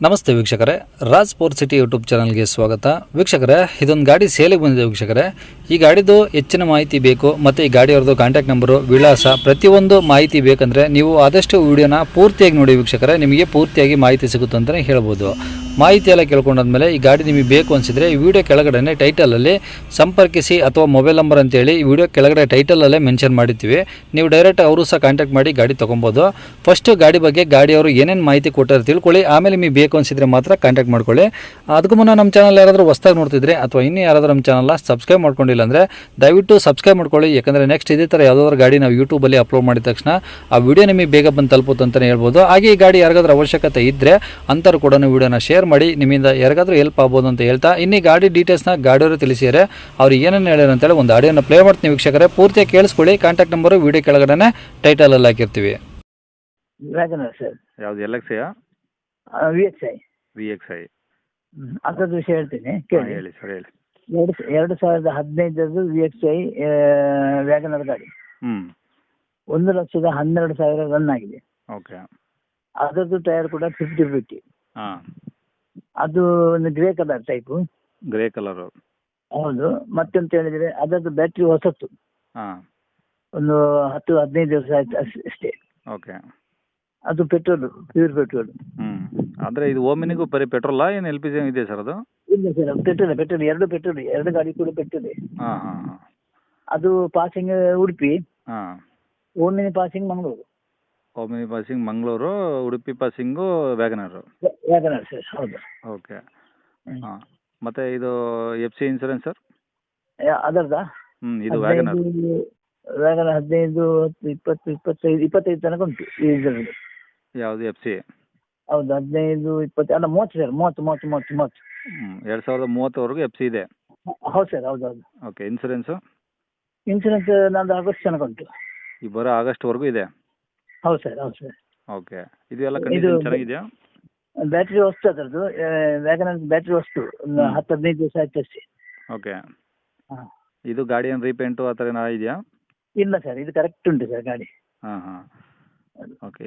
ನಮಸ್ತೆ ವೀಕ್ಷಕರೇ, Raj sport city YouTube ಚಾನಲ್ಗೆ ಸ್ವಾಗತ. ವೀಕ್ಷಕರೇ, ಇದೊಂದು ಗಾಡಿ ಸೇಲಿಗೆ ಬಂದಿದೆ ವೀಕ್ಷಕರೇ. ಈ ಗಾಡಿದು ಹೆಚ್ಚಿನ ಮಾಹಿತಿ ಬೇಕು ಮತ್ತು ಈ ಗಾಡಿಯವ್ರದ್ದು ಕಾಂಟ್ಯಾಕ್ಟ್ ನಂಬರು, ವಿಳಾಸ, ಪ್ರತಿಯೊಂದು ಮಾಹಿತಿ ಬೇಕಂದರೆ ನೀವು ಆದಷ್ಟು ವಿಡಿಯೋನ ಪೂರ್ತಿಯಾಗಿ ನೋಡಿ ವೀಕ್ಷಕರೇ. ನಿಮಗೆ ಪೂರ್ತಿಯಾಗಿ ಮಾಹಿತಿ ಸಿಗುತ್ತೆ ಅಂತಲೇ ಹೇಳ್ಬೋದು. ಮಾಹಿತಿ ಎಲ್ಲ ಕೇಳ್ಕೊಂಡಾದ್ಮೇಲೆ ಈ ಗಾಡಿ ನಿಮಗೆ ಬೇಕು ಅನಿಸಿದರೆ ಈ ವಿಡಿಯೋ ಕೆಳಗಡೆ ಟೈಟಲಲ್ಲಿ ಸಂಪರ್ಕಿಸಿ ಅಥವಾ ಮೊಬೈಲ್ ನಂಬರ್ ಅಂತೇಳಿ ಈ ವಿಡಿಯೋ ಕೆಳಗಡೆ ಟೈಟಲಲ್ಲೇ ಮೆನ್ಷನ್ ಮಾಡಿರ್ತೀವಿ. ನೀವು ಡೈರೆಕ್ಟ್ ಅವರು ಸಹ ಕಾಂಟ್ಯಾಕ್ಟ್ ಮಾಡಿ ಗಾಡಿ ತೊಗೊಬೋದು. ಫಸ್ಟು ಗಾಡಿ ಬಗ್ಗೆ ಗಾಡಿಯವರು ಏನೇನು ಮಾಹಿತಿ ಕೊಟ್ಟಾರೆ ತಿಳ್ಕೊಳ್ಳಿ, ಆಮೇಲೆ ನಿಮಗೆ ಬೇಕು ಅನಿಸಿದರೆ ಮಾತ್ರ ಕಾಂಟ್ಯಾಕ್ಟ್ ಮಾಡ್ಕೊಳ್ಳಿ. ಅದಕ್ಕೂ ಮುನ್ನ ನಮ್ಮ ಚಾನಲ್ ಯಾರಾದರೂ ಹೊಸ್ದಾಗಿ ನೋಡ್ತಿದ್ರೆ ಅಥವಾ ಇನ್ನೂ ಯಾರಾದರೂ ನಮ್ಮ ಚಾನಲ್ನ ಸಬ್ಸ್ಕ್ರೈಬ್ ಮಾಡ್ಕೊಂಡಿಲ್ಲ ಅಂದರೆ ದಯವಿಟ್ಟು ಸಬ್ಸ್ಕ್ರೈಬ್ ಮಾಡ್ಕೊಳ್ಳಿ. ಯಾಕಂದರೆ ನೆಕ್ಸ್ಟ್ ಇದೇ ಥರ ಯಾವುದಾದ್ರೂ ಗಾಡಿ ನಾವು ಯೂಟ್ಯೂಬಲ್ಲಿ ಅಪ್ಲೋಡ್ ಮಾಡಿದ ತಕ್ಷಣ ಆ ವಿಡಿಯೋ ನಿಮಗೆ ಬೇಗ ಬಂದು ತಲುಪುತ್ತೆ ಅಂತಲೇ ಹೇಳ್ಬೋದು. ಹಾಗೆ ಈ ಗಾಡಿ ಯಾರಿಗಾದ್ರೂ ಅವಶ್ಯಕತೆ ಇದ್ದರೆ ಅಂಥವ್ರು ಕೂಡ ವಿಡಿಯೋನ ಶೇರ್ ಮಾಡಿ, ನಿಮ್ಮಿಂದ ಯಾರಿಗಾದ್ರೂ ಹೆಲ್ಪ್ ಆಗ್ಬೋದು ಅಂತ ಹೇಳ್ತಾ ಇನ್ನೀ ಗಾಡಿ ಡೀಟೇಲ್ಸ್ನ ಗಾಡಿಯವರು ತಿಳಿಸಿದರೆ ಅವ್ರು ಏನೇನು ಹೇಳ್ಯಾರ ಅಂತೇಳಿ ಒಂದು ಆಡಿಯೋನ ಪ್ಲೇ ಮಾಡ್ತೀನಿ ವೀಕ್ಷಕರೇ. ಪೂರ್ತಿಯಾಗಿ ಕೇಳಿಸ್ಕೊಳ್ಳಿ. ಕಾಂಟ್ಯಾಕ್ಟ್ ನಂಬರು ವಿಡಿಯೋ ಕೆಳಗಡೆ ಟೈಟಲಲ್ಲಿ ಹಾಕಿರ್ತೀವಿ. ಸರ್ ಯಾವ್ದು LXI ವಿ ಎಕ್ಸ್ ಐ ಅದ್ರದ್ದು ವಿಷಯ ಹೇಳ್ತೀನಿ ಕೇಳಿ. ಹೇಳಿ ಸರ್ ಹೇಳಿ. 2015 VXI ವ್ಯಾಗನರ್ ಗಾಡಿ 1,12,000 ರನ್ ಆಗಿದೆ. ಓಕೆ. ಅದರದ್ದು ಟೈರ್ ಕೂಡ 50-50. ಹಾಂ, ಅದು ಒಂದು grey colour type. Grey colour. ಹೌದು. ಮತ್ತೆಂತ ಹೇಳಿದರೆ ಅದರದ್ದು ಬ್ಯಾಟ್ರಿ ಹೊಸತ್ತು, ಹಾಂ, ಒಂದು 10-15 ದಿವಸ ಆಯ್ತು ಅಷ್ಟೇ. ಓಕೆ. ಅದು ಪೆಟ್ರೋಲ್, ಪ್ಯೂರ್ ಪೆಟ್ರೋಲ್. ಅಂದರೆ ಇದು ಓಮಿನಿಗೂ ಬರೀ ಪೆಟ್ರೋಲಾ ಏನು LPG ಇದೆ ಸರ್ ಅದು? ಇಲ್ಲ ಸರ್, ಪೆಟ್ರೋಲ್ ಎರಡು ಗಾಡಿ ಕೂಡ ಪೆಟ್ರೋಲ್. ಹಾಂ ಹಾಂ ಹಾಂ. ಅದು ಪಾಸಿಂಗ್ ಉಡುಪಿ, ಹಾಂ. Omni passing Mangaluru. Omni passing Mangaluru, Udupi passing WagonR. WagonR sir, ಹೌದು. ಓಕೆ. ಹಾಂ. ಮತ್ತು ಇದು FC ಇನ್ಸೂರೆನ್ಸ್ ಸರ್? ಅದರ್ದ ಇದು ವ್ಯಾಗನರ್. ವ್ಯಾಗನರ್ 15, 10, 20, 25 ತನಕ ಉಂಟು ಇದರಲ್ಲಿ. ಯಾವುದು FC? ಹೌದು, 15, 20 ಅಲ್ಲ 30 ಸರ್, 30. 2030ವರೆಗೂ FC ಇದೆ. ಹೌದು ಸರ್, ಹೌದು. ಓಕೆ. ಇನ್ಸೂರೆನ್ಸು ನಂದು ಆಗಸ್ಟ್ ತನಕ ಉಂಟು. ಈ ಬರೋ ಆಗಸ್ಟ್ವರೆಗೂ ಇದೆ. ಹೌದು ಸರ್. ಓಕೆ. ಇದು ಎಲ್ಲ ಕಂಡೀಷನ್ ಚೆನ್ನಾಗಿದೆಯಾ? ಬ್ಯಾಟ್ರಿ ವಸ್ತು ಅದರದ್ದು, ವ್ಯಾಗನರ್ ಬ್ಯಾಟ್ರಿ ವಸ್ತು ಒಂದು 10-15 ದಿವಸ ಆಯ್ತು ಅಷ್ಟೇ. ಓಕೆ. ಹಾಂ. ಇದು ಗಾಡಿ ಏನು ರೀಪೇಂಟು ಆ ಥರ ಏನಾರು ಇದೆಯಾ? ಇಲ್ಲ ಸರ್, ಇದು ಕರೆಕ್ಟ್ ಉಂಟು ಸರ್ ಗಾಡಿ. ಹಾಂ. ಓಕೆ.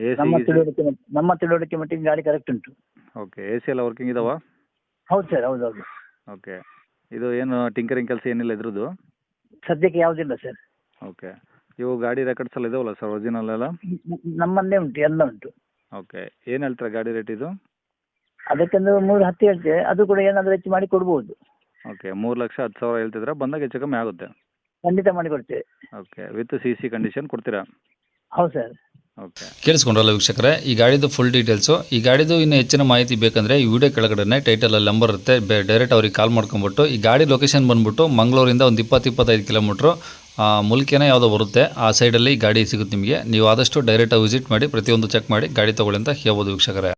ನಮ್ಮ ತಿಳುವಳಿಕೆ ಮಟ್ಟಿಗೆ ಗಾಡಿ ಕರೆಕ್ಟ್ ಉಂಟು. ಓಕೆ. AC ಎಲ್ಲ ವರ್ಕಿಂಗ್ ಇದಾವ? ಹೌದು ಸರ್, ಹೌದು. ಓಕೆ. ಇದು ಏನು ಟಿಂಕರಿಂಗ್ ಕೆಲಸ ಏನಿಲ್ಲ ಇದ್ರದ್ದು? ಸದ್ಯಕ್ಕೆ ಯಾವುದಿಲ್ಲ ಸರ್. ಓಕೆ. ಇವು ಗಾಡಿ ರೆಕಾರ್ಡ್ಸ್ ಎಲ್ಲ ಇದಾವಲ್ಲ ಸರ್, ಒರಿಜಿನಲ್ ಎಲ್ಲ? ನಮ್ಮಲ್ಲೇ ಉಂಟು, ಎಲ್ಲ ಉಂಟು. ಓಕೆ. ಏನು ಹೇಳ್ತಾರೆ ಗಾಡಿ ರೇಟ್ ಇದು? ಅದಕ್ಕೊಂದು 3-10 ಹೇಳ್ತೇವೆ, ಅದು ಕೂಡ ಏನಾದರೂ ಹೆಚ್ಚು ಮಾಡಿ ಕೊಡ್ಬೋದು. ಓಕೆ. 3,10,000 ಹೇಳ್ತಿದ್ರೆ ಬಂದಾಗ ಹೆಚ್ಚು ಕಮ್ಮಿ ಆಗುತ್ತೆ? ಖಂಡಿತ ಮಾಡಿ ಕೊಡ್ತೇವೆ. ಓಕೆ. ವಿತ್ CC ಕಂಡೀಷನ್ ಕೊಡ್ತೀರಾ? ಹೌದು ಸರ್. ಓಕೆ. ಕೇಳಿಸ್ಕೊಂಡ್ರಲ್ಲ ವೀಕ್ಷಕರೇ, ಈ ಗಾಡಿದು ಫುಲ್ ಡೀಟೇಲ್ಸು. ಈ ಗಾಡಿದು ಇನ್ನೂ ಹೆಚ್ಚಿನ ಮಾಹಿತಿ ಬೇಕಂದರೆ ಈ ವಿಡಿಯೋ ಕೆಳಗಡೆ ಟೈಟಲಲ್ಲಿ ನಂಬರ್ ಇರುತ್ತೆ. ಡೈರೆಕ್ಟ್ ಅವ್ರಿಗೆ ಕಾಲ್ ಮಾಡ್ಕೊಂಬಿಟ್ಟು ಈ ಗಾಡಿ ಲೊಕೇಶನ್ ಬಂದುಬಿಟ್ಟು ಮಂಗಳೂರಿಂದ ಒಂದು 20-25 ಕಿಲೋಮೀಟ್ರು ಮುಲ್ಕಿನ ಯಾವುದೋ ಬರುತ್ತೆ, ಆ ಸೈಡಲ್ಲಿ ಗಾಡಿ ಸಿಗುತ್ತೆ ನಿಮಗೆ. ನೀವು ಆದಷ್ಟು ಡೈರೆಕ್ಟಾಗಿ ವಿಸಿಟ್ ಮಾಡಿ ಪ್ರತಿಯೊಂದು ಚೆಕ್ ಮಾಡಿ ಗಾಡಿ ತೊಗೊಳ್ಳಿ ಅಂತ ಹೇಳ್ಬೋದು ವೀಕ್ಷಕರೇ.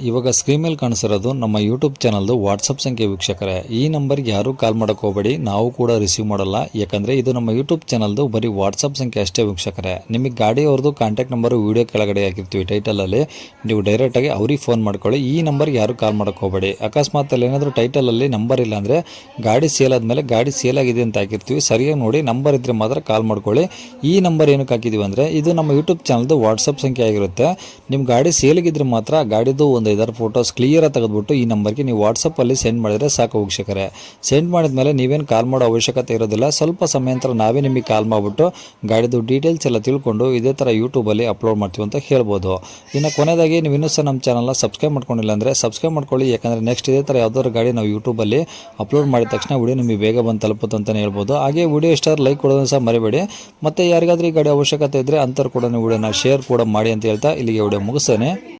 ಇವಾಗ ಸ್ಕ್ರೀನ್ ಮೇಲೆ ಕಾಣಿಸಿರೋದು ನಮ್ಮ ಯೂಟ್ಯೂಬ್ ಚಾನಲ್ದು ವಾಟ್ಸಪ್ ಸಂಖ್ಯೆ ವೀಕ್ಷಕರೇ. ಈ ನಂಬರ್ಗೆ ಯಾರೂ ಕಾಲ್ ಮಾಡೋಕ್ಕೆ ಹೋಗಬೇಡಿ, ನಾವು ಕೂಡ ರಿಸೀವ್ ಮಾಡಲ್ಲ. ಯಾಕಂದರೆ ಇದು ನಮ್ಮ ಯೂಟ್ಯೂಬ್ ಚಾನಲ್ದು ಬರೀ ವಾಟ್ಸಪ್ ಸಂಖ್ಯೆ ಅಷ್ಟೇ ವೀಕ್ಷಕರೇ. ನಿಮಗೆ ಗಾಡಿಯವ್ರದ್ದು ಕಾಂಟ್ಯಾಕ್ಟ್ ನಂಬರು ವೀಡಿಯೋ ಕೆಳಗಡೆ ಹಾಕಿರ್ತೀವಿ ಟೈಟಲಲ್ಲಿ, ನೀವು ಡೈರೆಕ್ಟಾಗಿ ಅವ್ರಿಗೆ ಫೋನ್ ಮಾಡ್ಕೊಳ್ಳಿ. ಈ ನಂಬರ್ಗೆ ಯಾರೂ ಕಾಲ್ ಮಾಡೋಕ್ಕೆ ಹೋಗಬೇಡಿ. ಅಕಸ್ಮಾತ್ ಅಲ್ಲಿ ಏನಾದರೂ ಟೈಟಲಲ್ಲಿ ನಂಬರ್ ಇಲ್ಲ ಅಂದರೆ ಗಾಡಿ ಸೇಲ್ ಆದಮೇಲೆ ಗಾಡಿ ಸೇಲ್ ಆಗಿದೆ ಅಂತ ಹಾಕಿರ್ತೀವಿ, ಸರಿಯಾಗಿ ನೋಡಿ ನಂಬರ್ ಇದ್ದರೆ ಮಾತ್ರ ಕಾಲ್ ಮಾಡ್ಕೊಳ್ಳಿ. ಈ ನಂಬರ್ ಏನಕ್ಕೆ ಹಾಕಿದ್ದೀವಿ ಅಂದರೆ ಇದು ನಮ್ಮ ಯೂಟ್ಯೂಬ್ ಚಾನಲ್ದು ವಾಟ್ಸಪ್ ಸಂಖ್ಯೆ ಆಗಿರುತ್ತೆ. ನಿಮ್ಮ ಗಾಡಿ ಸೇಲಿಗಿದ್ರೆ ಮಾತ್ರ ಗಾಡಿದು ಒಂದು 5 ಫೋಟೋಸ್ ಕ್ಲಿಯರಾಗಿ ತೆಗೆದುಬಿಟ್ಟು ಈ ನಂಬರ್ಗೆ ನೀವು ವಾಟ್ಸಪ್ಪಲ್ಲಿ ಸೆಂಡ್ ಮಾಡಿದರೆ ಸಾಕು ವೀಕ್ಷಕರೇ. ಸೆಂಡ್ ಮಾಡಿದ್ಮೇಲೆ ನೀವೇನು ಕಾಲ್ ಮಾಡೋ ಅವಶ್ಯಕತೆ ಇರೋದಿಲ್ಲ. ಸ್ವಲ್ಪ ಸಮಯ ನಂತರ ನಾವೇ ನಿಮಗೆ ಕಾಲ್ ಮಾಡಿಬಿಟ್ಟು ಗಾಡಿದು ಡೀಟೇಲ್ಸ್ ಎಲ್ಲ ತಿಳ್ಕೊಂಡು ಇದೇ ಥರ ಯೂಟ್ಯೂಬಲ್ಲಿ ಅಪ್ಲೋಡ್ ಮಾಡ್ತೀವಿ ಅಂತ ಹೇಳ್ಬೋದು. ಇನ್ನು ಕೊನೆಯದಾಗಿ ನೀವು ಇನ್ನೂ ಸಹ ನಮ್ಮ ಚಾನಲ್ನ ಸಬ್ಸ್ಕ್ರೈಬ್ ಮಾಡ್ಕೊಂಡಿಲ್ಲ ಅಂದರೆ ಸಬ್ಸ್ಕ್ರೈಬ್ ಮಾಡ್ಕೊಳ್ಳಿ. ಯಾಕಂದರೆ ನೆಕ್ಸ್ಟ್ ಇದೇ ಥರ ಯಾವುದಾದ್ರು ಗಾಡಿ ನಾವು ಯೂಟ್ಯೂಬಲ್ಲಿ ಅಪ್ಲೋಡ್ ಮಾಡಿದ ತಕ್ಷಣ ವಿಡಿಯೋ ನಿಮಗೆ ಬೇಗ ಬಂದು ತಲುಪುತ್ತೆ ಅಂತಲೇ ಹೇಳ್ಬೋದು. ಹಾಗೆ ವಿಡಿಯೋ ಇಷ್ಟ ಲೈಕ್ ಕೊಡೋದನ್ನು ಸಹ ಮರಿಬೇಡಿ. ಮತ್ತು ಯಾರಿಗಾದ್ರೂ ಈ ಗಾಡಿ ಅವಶ್ಯಕತೆ ಇದ್ದರೆ ಅಂಥವ್ರು ಕೂಡ ವಿಡಿಯೋನ ಶೇರ್ ಕೂಡ ಮಾಡಿ ಅಂತ ಹೇಳ್ತಾ ಇಲ್ಲಿಗೆ ವಿಡಿಯೋ ಮುಗಿಸ್ತೇನೆ.